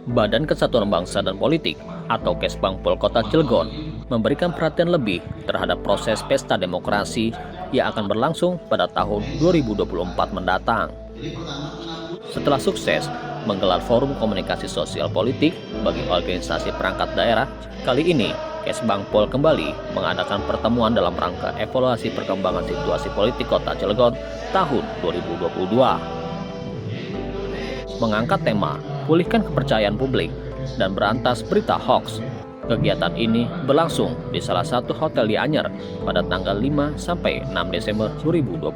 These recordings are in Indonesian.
Badan Kesatuan Bangsa dan Politik atau Kesbangpol Kota Cilegon memberikan perhatian lebih terhadap proses pesta demokrasi yang akan berlangsung pada tahun 2024 mendatang. Setelah sukses menggelar forum komunikasi sosial politik bagi organisasi perangkat daerah, kali ini Kesbangpol kembali mengadakan pertemuan dalam rangka evaluasi perkembangan situasi politik Kota Cilegon tahun 2022. Mengangkat tema pulihkan kepercayaan publik dan berantas berita hoax. Kegiatan ini berlangsung di salah satu hotel di Anyer pada tanggal 5 sampai 6 Desember 2022.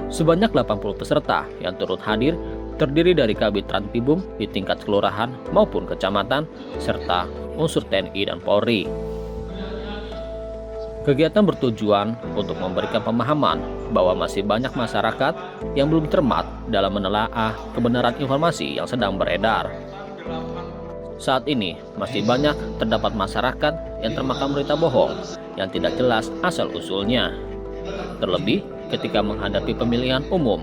Sebanyak 80 peserta yang turut hadir terdiri dari Kabid Transtibum di tingkat kelurahan maupun kecamatan serta unsur TNI dan Polri. Kegiatan bertujuan untuk memberikan pemahaman bahwa masih banyak masyarakat yang belum cermat dalam menelaah kebenaran informasi yang sedang beredar. Saat ini masih banyak terdapat masyarakat yang termakan berita bohong yang tidak jelas asal-usulnya. Terlebih ketika menghadapi pemilihan umum,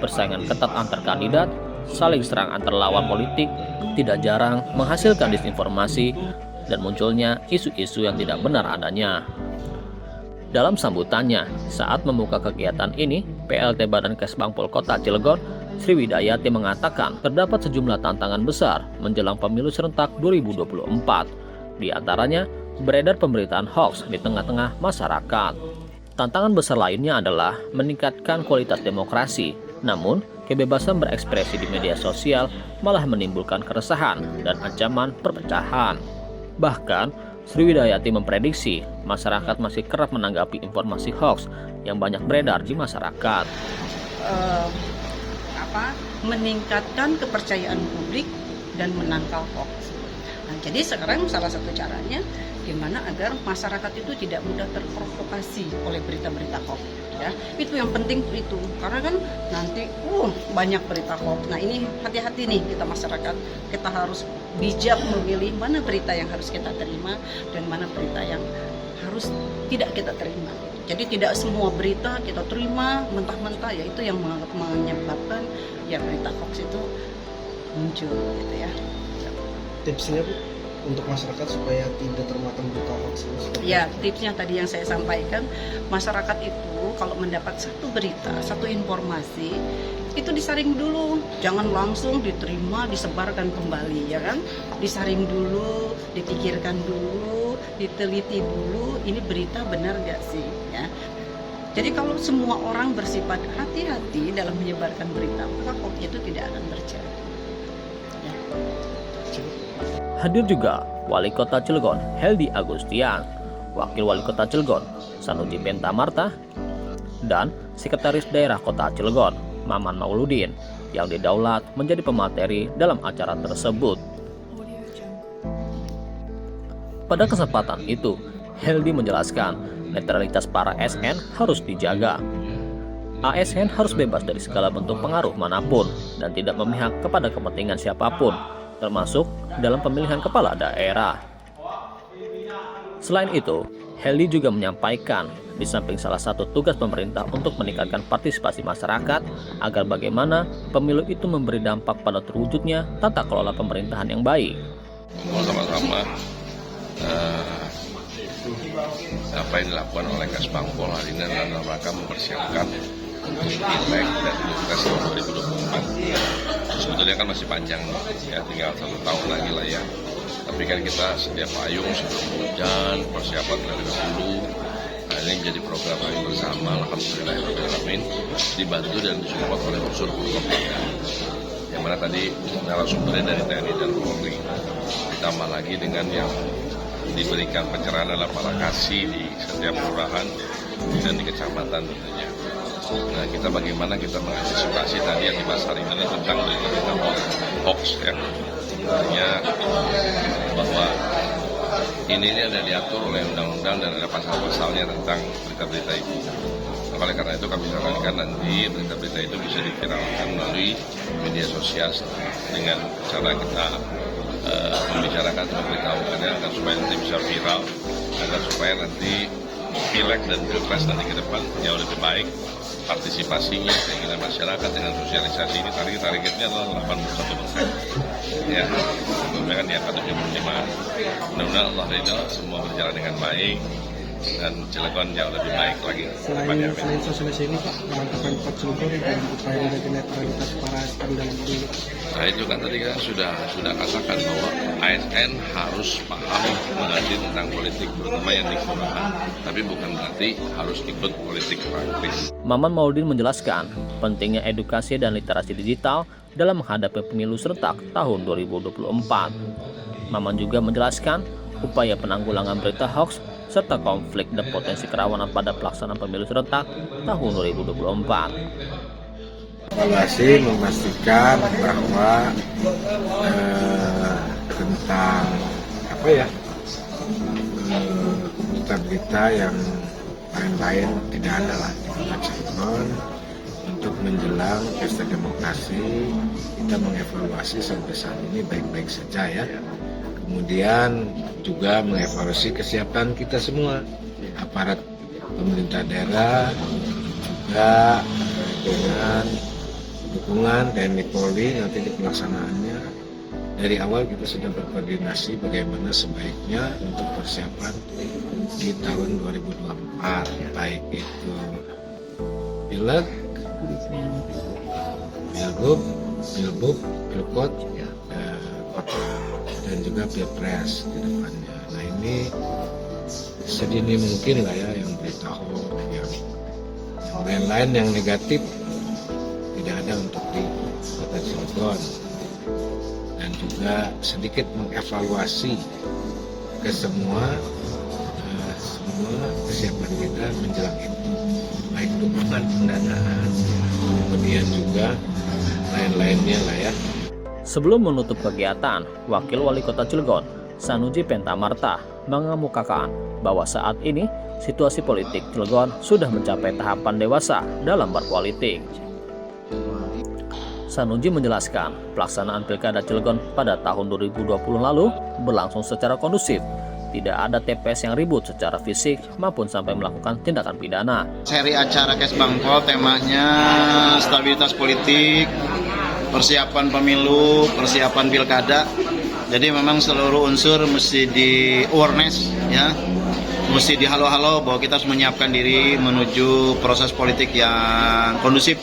persaingan ketat antar kandidat, saling serang antar lawan politik, tidak jarang menghasilkan disinformasi dan munculnya isu-isu yang tidak benar adanya. Dalam sambutannya saat membuka kegiatan ini, PLT Badan Kesbangpol Kota Cilegon, Sri Widayati mengatakan terdapat sejumlah tantangan besar menjelang pemilu serentak 2024. Di antaranya, beredar pemberitaan hoax di tengah-tengah masyarakat. Tantangan besar lainnya adalah meningkatkan kualitas demokrasi. Namun, kebebasan berekspresi di media sosial malah menimbulkan keresahan dan ancaman perpecahan. Bahkan, Sri Widayati memprediksi masyarakat masih kerap menanggapi informasi hoax yang banyak beredar di masyarakat. Meningkatkan kepercayaan publik dan menangkal hoax. Nah, jadi sekarang salah satu caranya gimana agar masyarakat itu tidak mudah terprovokasi oleh berita-berita hoax. Ya, itu yang penting itu karena kan nanti banyak berita hoax. Nah ini hati-hati nih kita masyarakat, kita harus bijak memilih mana berita yang harus kita terima dan mana berita yang harus tidak kita terima. Jadi tidak semua berita kita terima mentah-mentah, ya itu yang menyebabkan ya berita hoax itu muncul gitu ya. Tipsnya Bu untuk masyarakat supaya tidak termakan berita hoax? Ya, tipsnya tadi yang saya sampaikan, masyarakat itu kalau mendapat satu berita, satu informasi, itu disaring dulu, jangan langsung diterima, disebarkan kembali, ya kan? Disaring dulu, dipikirkan dulu, diteliti dulu, ini berita benar nggak sih, ya? Jadi kalau semua orang bersifat hati-hati dalam menyebarkan berita, maka hoax itu tidak akan terjadi. Ya. Hadir juga Wali Kota Cilegon Heldi Agustian, Wakil Wali Kota Cilegon Sanusi Pentamarta, dan Sekretaris Daerah Kota Cilegon Maman Mauludin yang didaulat menjadi pemateri dalam acara tersebut. Pada kesempatan itu, Heldi menjelaskan netralitas para ASN harus dijaga. ASN harus bebas dari segala bentuk pengaruh manapun dan tidak memihak kepada kepentingan siapapun, termasuk dalam pemilihan kepala daerah. Selain itu, Heldi juga menyampaikan di samping salah satu tugas pemerintah untuk meningkatkan partisipasi masyarakat agar bagaimana pemilu itu memberi dampak pada terwujudnya tata kelola pemerintahan yang baik. Sama-sama apa yang dilakukan oleh Kesbangpol hari ini adalah dalam rangka mempersiapkan untuk Pileg dan Pilpres tahun 2024. Sebetulnya kan masih panjang ya, tinggal 1 tahun lagi lah ya. Tapi kan kita sedia payung sebelum hujan, persiapan lebih dahulu. Nah, ini menjadi program kami bersama, alhamdulillah, dibantu dan disupport oleh unsur keluarga. Yang mana tadi narasumbernya dari TNI dan Polri. Ditambah lagi dengan yang diberikan pencerahan adalah para kasih di setiap kelurahan dan di kecamatan tentunya. Nah, kita bagaimana kita mengantisipasi tadi yang dibahas hari ini tentang berita hoax ya. Artinya bahwa ini ada diatur oleh undang-undang dan ada pasal-pasalnya tentang berita-berita itu. Nah, oleh karena itu kami sarankan nanti berita-berita itu bisa diviralkan melalui media sosial dengan cara kita membicarakan, memberitahukannya agar supaya nanti bisa viral, agar supaya nanti Pileg dan Pilpres nanti ke depan jauh lebih baik partisipasinya, keinginan masyarakat dengan sosialisasi ini targetnya adalah 81%. Ya, sebelumnya kan di angka 75. Mudah-mudahan Allah ridho, semua berjalan dengan baik dan Cilegon jauh lebih baik lagi. Selain sosialisasi ini Pak, tanggapan Pak Cilegon dan upaya menjaga netralitas para ASN dalam pemilu. Nah itu kan tadi kan sudah katakan bahwa ASN harus paham mengerti tentang politik, terutama yang di kelurahan, tapi bukan berarti harus ikut politik praktis. Maman Maudin menjelaskan pentingnya edukasi dan literasi digital dalam menghadapi pemilu serentak tahun 2024. Maman juga menjelaskan upaya penanggulangan berita hoax serta konflik dan potensi kerawanan pada pelaksanaan pemilu serentak tahun 2024. Evaluasi memastikan bahwa tentang berita-berita yang lain-lain tidak ada lagi di Cilegon. Untuk menjelang pesta demokrasi, kita mengevaluasi sampai saat ini baik-baik saja ya. Kemudian juga mengevaluasi kesiapan kita semua, aparat pemerintah daerah juga dengan dukungan TNI Polri nanti di pelaksanaannya. Dari awal kita sudah berkoordinasi bagaimana sebaiknya untuk persiapan di tahun 2024, baik itu pileg, pilbub, pilkot, kota, dan juga pilpres ke depannya. Nah ini sedini mungkin lah ya, yang berita hoax, yang lain-lain yang negatif tidak ada untuk di Kota Cilegon. Dan juga sedikit mengevaluasi ke semua kesiapan kita menjelang itu, baik dukungan pendanaan, kemudian juga lain-lainnya lah ya. Sebelum menutup kegiatan, Wakil Wali Kota Cilegon, Sanuji Pentamarta, mengemukakan bahwa saat ini situasi politik Cilegon sudah mencapai tahapan dewasa dalam berpolitik. Sanuji menjelaskan pelaksanaan Pilkada Cilegon pada tahun 2020 lalu berlangsung secara kondusif. Tidak ada TPS yang ribut secara fisik maupun sampai melakukan tindakan pidana. Seri acara Kesbangpol temanya stabilitas politik, persiapan pemilu, persiapan pilkada. Jadi memang seluruh unsur mesti di awareness ya, mesti di halo-halo bahwa kita harus menyiapkan diri menuju proses politik yang kondusif,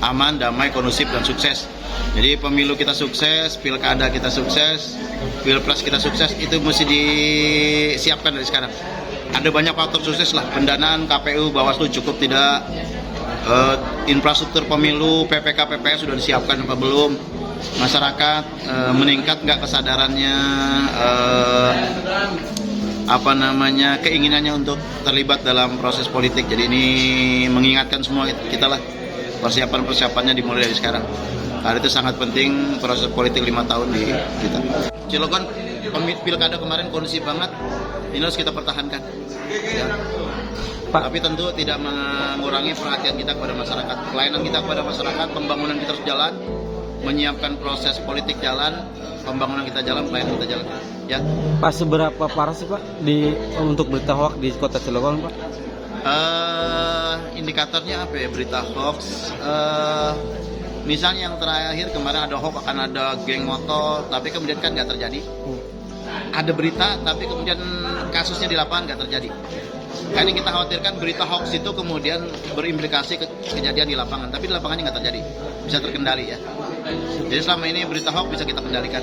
aman, damai, kondusif dan sukses. Jadi pemilu kita sukses, pilkada kita sukses, pilpres kita sukses, itu mesti disiapkan dari sekarang. Ada banyak faktor sukses lah, pendanaan KPU, Bawaslu cukup tidak, infrastruktur pemilu, PPK, PPS sudah disiapkan apa belum, masyarakat meningkat nggak kesadarannya, keinginannya untuk terlibat dalam proses politik. Jadi ini mengingatkan semua kita lah, persiapannya dimulai dari sekarang. Karena itu sangat penting proses politik 5 tahun di kita. Cilegon pilkada kemarin kondusif banget, ini harus kita pertahankan. Ya. Tapi tentu tidak mengurangi perhatian kita kepada masyarakat, pelayanan kita kepada masyarakat, pembangunan kita harus jalan, menyiapkan proses politik jalan, pembangunan kita jalan, pelayanan kita jalan. Ya. Pak, seberapa parah sih Pak untuk berita hoax di Kota Cilegon Pak? Indikatornya apa ya berita hoax? Misalnya yang terakhir kemarin ada hoax akan ada geng motor, tapi kemudian kan nggak terjadi. Ada berita, tapi kemudian kasusnya di lapangan nggak terjadi. Karena kita khawatirkan berita hoax itu kemudian berimplikasi ke kejadian di lapangan, tapi di lapangannya nggak terjadi, bisa terkendali ya. Jadi selama ini berita hoax bisa kita kendalikan.